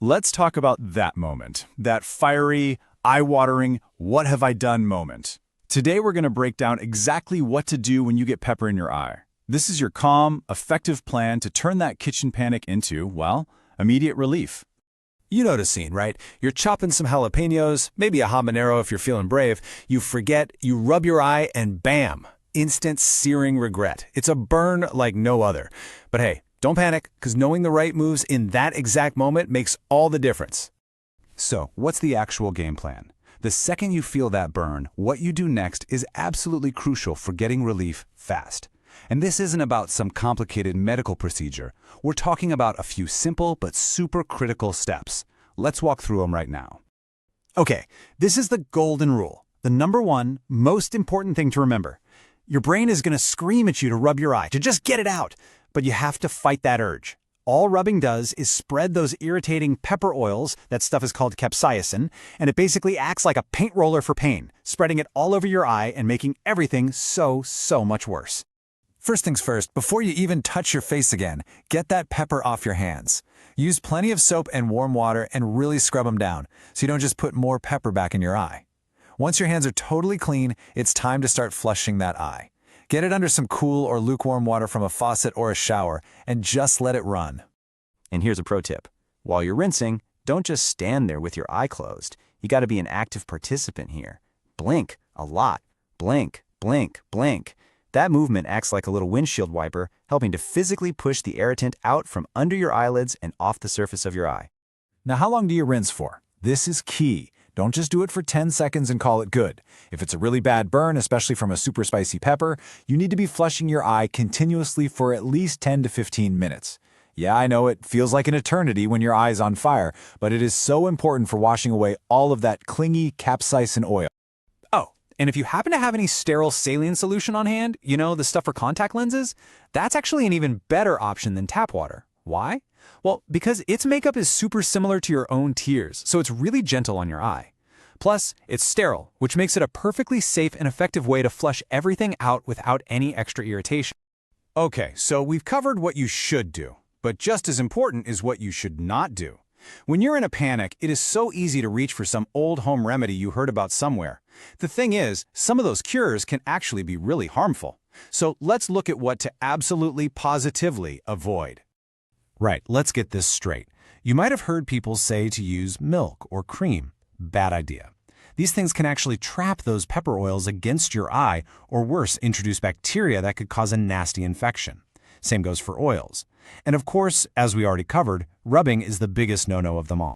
Let's talk about that moment, that fiery, eye-watering, what have I done moment. Today we're going to break down exactly what to do when you get pepper in your eye. This is your calm, effective plan to turn that kitchen panic into, well, immediate relief. You know the scene, right? You're chopping some jalapenos, maybe a habanero if you're feeling brave. You forget, you rub your eye, and bam! Instant searing regret. It's a burn like no other. But hey, don't panic, because knowing the right moves in that exact moment makes all the difference. So, what's the actual game plan? The second you feel that burn, what you do next is absolutely crucial for getting relief fast. And this isn't about some complicated medical procedure. We're talking about a few simple but super critical steps. Let's walk through them right now. Okay, this is the golden rule. The number one, most important thing to remember. Your brain is going to scream at you to rub your eye, to just get it out. But you have to fight that urge. All rubbing does is spread those irritating pepper oils, that stuff is called capsaicin, and it basically acts like a paint roller for pain, spreading it all over your eye and making everything so much worse. First things first, before you even touch your face again, get that pepper off your hands. Use plenty of soap and warm water and really scrub them down, so you don't just put more pepper back in your eye. Once your hands are totally clean, it's time to start flushing that eye. Get it under some cool or lukewarm water from a faucet or a shower, and just let it run. And here's a pro tip. While you're rinsing, don't just stand there with your eye closed. You got to be an active participant here. Blink a lot. Blink, blink, blink. That movement acts like a little windshield wiper, helping to physically push the irritant out from under your eyelids and off the surface of your eye. Now, how long do you rinse for? This is key. Don't just do it for 10 seconds and call it good. If it's a really bad burn, especially from a super spicy pepper, you need to be flushing your eye continuously for at least 10 to 15 minutes. Yeah, I know it feels like an eternity when your eye's on fire, but it is so important for washing away all of that clingy capsaicin oil. Oh, and if you happen to have any sterile saline solution on hand, you know, the stuff for contact lenses, that's actually an even better option than tap water. Why? Well, because its makeup is super similar to your own tears, so it's really gentle on your eye. Plus, it's sterile, which makes it a perfectly safe and effective way to flush everything out without any extra irritation. Okay, so we've covered what you should do, but just as important is what you should not do. When you're in a panic, it is so easy to reach for some old home remedy you heard about somewhere. The thing is, some of those cures can actually be really harmful. So let's look at what to absolutely positively avoid. Right, let's get this straight. You might have heard people say to use milk or cream. Bad idea. These things can actually trap those pepper oils against your eye, or worse, introduce bacteria that could cause a nasty infection. Same goes for oils. And of course, as we already covered, rubbing is the biggest no-no of them all.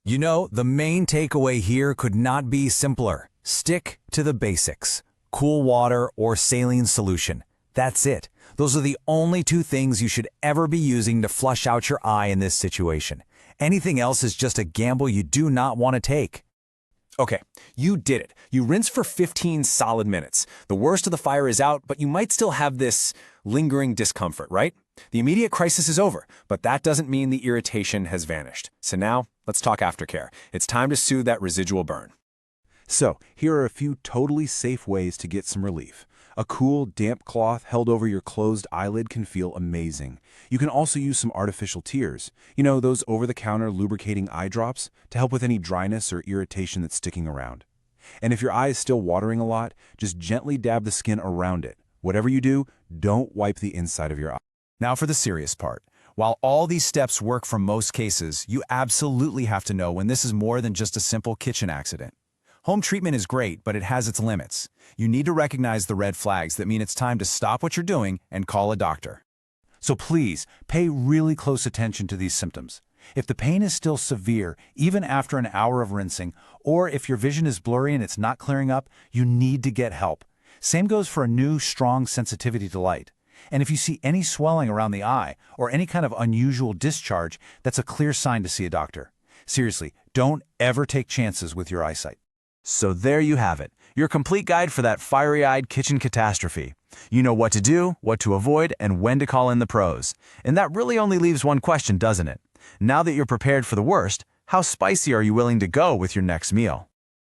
You know, the main takeaway here could not be simpler. Stick to the basics. Cool water or saline solution. That's it. Those are the only two things you should ever be using to flush out your eye in this situation. Anything else is just a gamble you do not want to take. Okay, you did it. You rinse for 15 solid minutes. The worst of the fire is out, but you might still have this lingering discomfort, right? The immediate crisis is over, but that doesn't mean the irritation has vanished. So now, let's talk aftercare. It's time to soothe that residual burn. So, here are a few totally safe ways to get some relief. A cool, damp cloth held over your closed eyelid can feel amazing. You can also use some artificial tears. You know, those over-the-counter lubricating eye drops to help with any dryness or irritation that's sticking around. And if your eye is still watering a lot, just gently dab the skin around it. Whatever you do, don't wipe the inside of your eye. Now for the serious part. While all these steps work for most cases, you absolutely have to know when this is more than just a simple kitchen accident. Home treatment is great, but it has its limits. You need to recognize the red flags that mean it's time to stop what you're doing and call a doctor. So please, pay really close attention to these symptoms. If the pain is still severe, even after an hour of rinsing, or if your vision is blurry and it's not clearing up, you need to get help. Same goes for a new, strong sensitivity to light. And if you see any swelling around the eye or any kind of unusual discharge, that's a clear sign to see a doctor. Seriously, don't ever take chances with your eyesight. So there you have it, your complete guide for that fiery-eyed kitchen catastrophe. You know what to do, what to avoid, and when to call in the pros. And that really only leaves one question, doesn't it? Now that you're prepared for the worst, how spicy are you willing to go with your next meal?